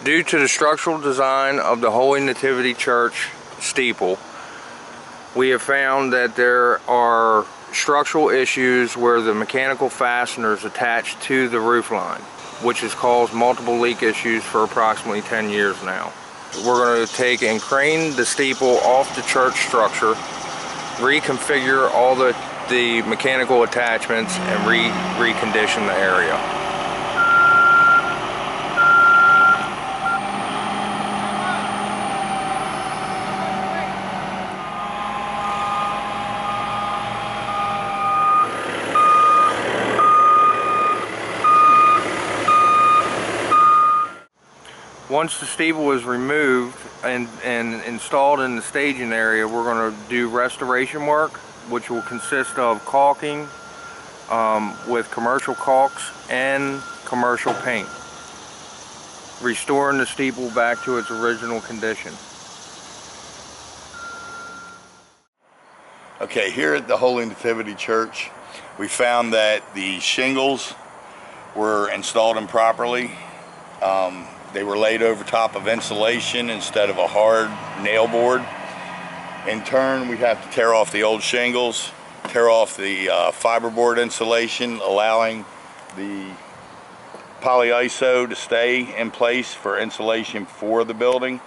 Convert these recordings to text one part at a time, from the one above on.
Due to the structural design of the Holy Nativity Church steeple, we have found that there are structural issues where the mechanical fasteners attached to the roof line, which has caused multiple leak issues for approximately 10 years now. We're going to take and crane the steeple off the church structure, reconfigure all the mechanical attachments, and recondition the area. Once the steeple is removed and installed in the staging area, we're going to do restoration work, which will consist of caulking with commercial caulks and commercial paint, restoring the steeple back to its original condition. Okay, here at the Holy Nativity Church, we found that the shingles were installed improperly. They were laid over top of insulation instead of a hard nail board. In turn, we have to tear off the old shingles, tear off the fiberboard insulation, allowing the polyiso to stay in place for insulation for the building.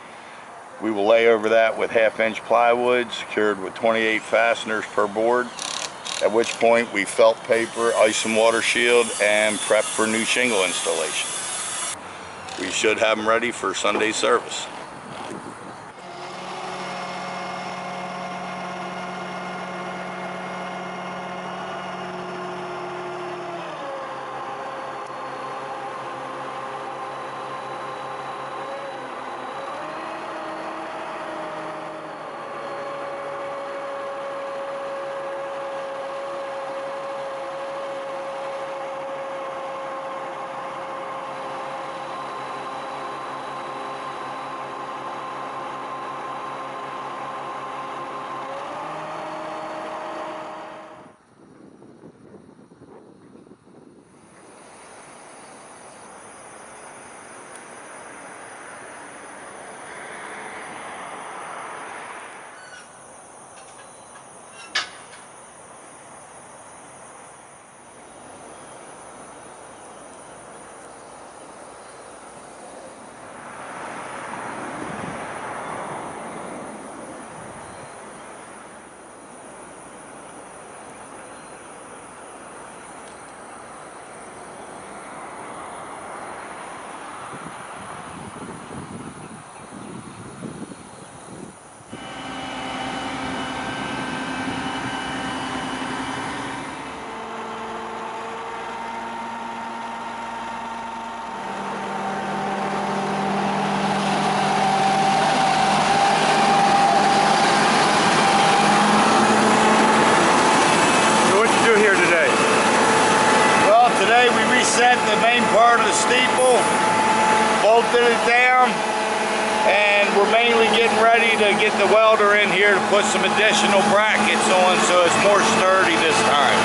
We will lay over that with 1/2-inch plywood secured with 28 fasteners per board, at which point we felt paper, ice and water shield, and prep for new shingle installation. We should have them ready for Sunday service. The main part of the steeple, bolted it down, and we're mainly getting ready to get the welder in here to put some additional brackets on so it's more sturdy this time.